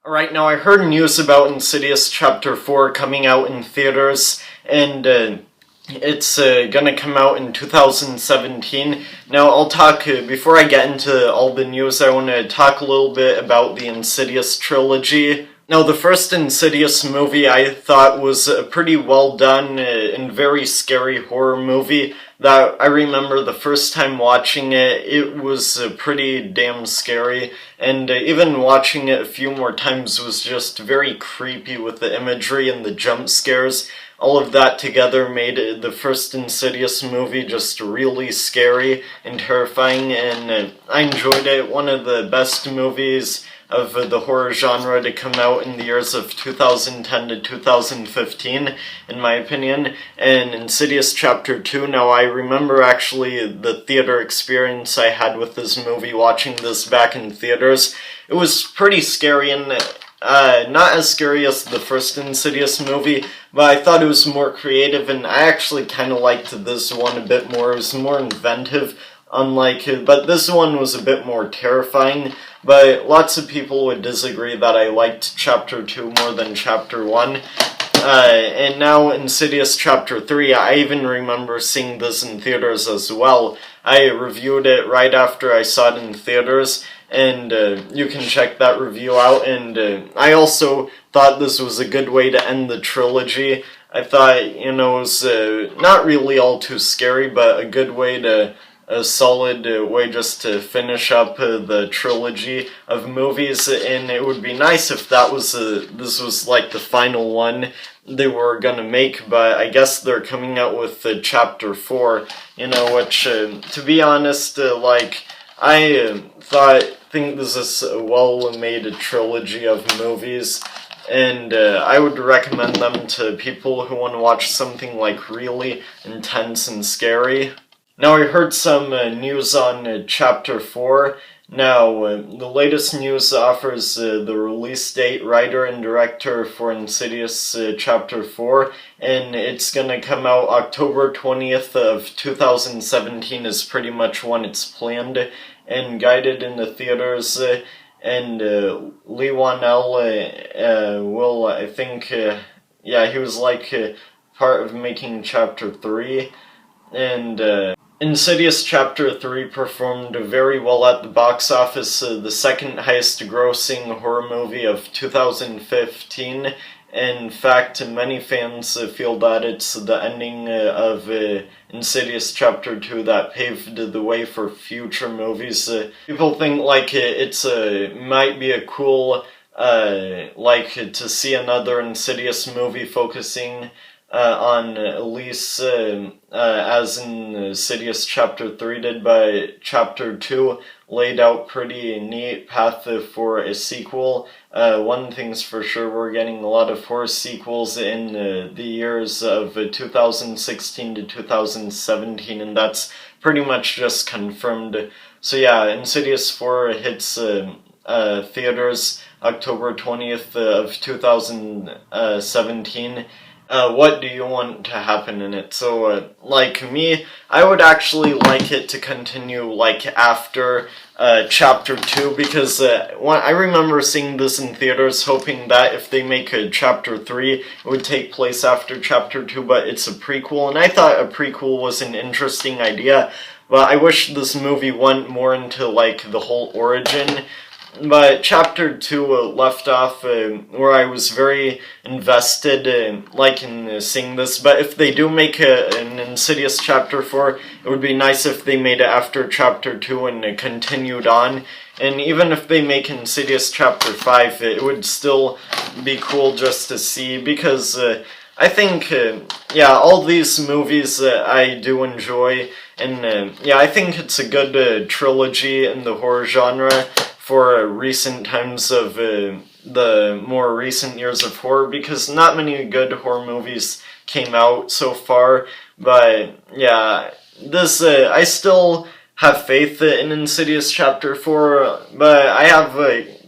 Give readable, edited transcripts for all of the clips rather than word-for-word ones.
Alright, now I heard news about Insidious Chapter 4 coming out in theaters, and it's gonna come out in 2017. Now, I'll talk, before I get into all the news, I want to talk a little bit about the Insidious trilogy. Now, the first Insidious movie I thought was a pretty well done and very scary horror movie. That I remember the first time watching it, it was pretty damn scary, and even watching it a few more times was just very creepy with the imagery and the jump scares. All of that together made the first Insidious movie just really scary and terrifying, and I enjoyed it. One of the best movies of the horror genre to come out in the years of 2010 to 2015, in my opinion. And Insidious Chapter 2, now I remember actually the theater experience I had with this movie, watching this back in theaters. It was pretty scary, and not as scary as the first Insidious movie, but I thought it was more creative, and I actually kind of liked this one a bit more. It was more inventive, but this one was a bit more terrifying. But lots of people would disagree that I liked Chapter 2 more than Chapter 1. And now Insidious Chapter 3, I even remember seeing this in theaters as well. I reviewed it right after I saw it in theaters, and you can check that review out. And I also thought this was a good way to end the trilogy. I thought, it was not really all too scary, but a good way to a solid way just to finish up the trilogy of movies, and it would be nice if this was like the final one they were gonna make, but I guess they're coming out with Chapter 4, which, to be honest, I think this is a well-made trilogy of movies, and I would recommend them to people who want to watch something really intense and scary. Now, I heard some news on Chapter 4. Now, the latest news offers the release date, writer, and director for Insidious Chapter 4, and it's gonna come out October 20th of 2017 is pretty much when it's planned and guided in the theaters, and Lee Wanell will, I think, he was part of making Chapter 3, and Insidious Chapter 3 performed very well at the box office, the second highest grossing horror movie of 2015. In fact, many fans feel that it's the ending of Insidious Chapter 2 that paved the way for future movies. People think it's might be a cool, to see another Insidious movie focusing on Elise, as in Insidious Chapter 3 did, but Chapter 2 laid out pretty neat path for a sequel. One thing's for sure, we're getting a lot of horror sequels in the years of 2016 to 2017, and that's pretty much just confirmed. So yeah, Insidious 4 hits theaters October 20th of 2017. What do you want to happen in it? So, me, I would actually like it to continue, after Chapter 2, because I remember seeing this in theaters, hoping that if they make a Chapter 3, it would take place after Chapter 2, but it's a prequel, and I thought a prequel was an interesting idea, but I wish this movie went more into, the whole origin. But Chapter 2 left off where I was very invested in seeing this. But if they do make an Insidious Chapter 4, it would be nice if they made it after Chapter 2 and continued on. And even if they make Insidious Chapter 5, it would still be cool just to see, because I think, all these movies I do enjoy, and I think it's a good trilogy in the horror genre for recent times of the more recent years of horror, because not many good horror movies came out so far. But this I still have faith in Insidious Chapter 4, but I have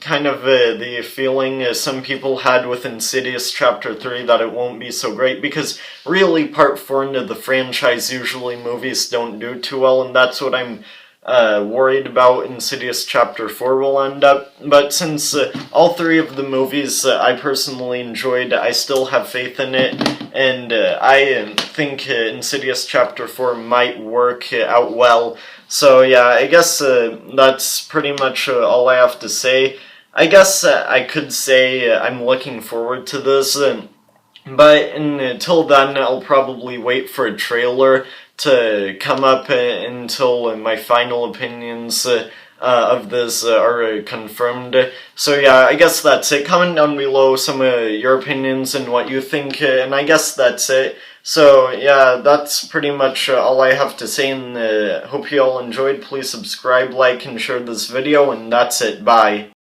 kind of the feeling some people had with Insidious Chapter 3 that it won't be so great, because really Part 4 into the franchise usually movies don't do too well, and that's what I'm worried about Insidious Chapter 4 will end up, but since all three of the movies I personally enjoyed, I still have faith in it, and I think Insidious Chapter 4 might work out well. So yeah, I guess that's pretty much all I have to say. I guess I could say I'm looking forward to this, but until then, I'll probably wait for a trailer to come up until my final opinions of this are confirmed. So yeah, I guess that's it. Comment down below some of your opinions and what you think, and I guess that's it. So yeah, that's pretty much all I have to say, and hope you all enjoyed. Please subscribe, like, and share this video, and that's it. Bye.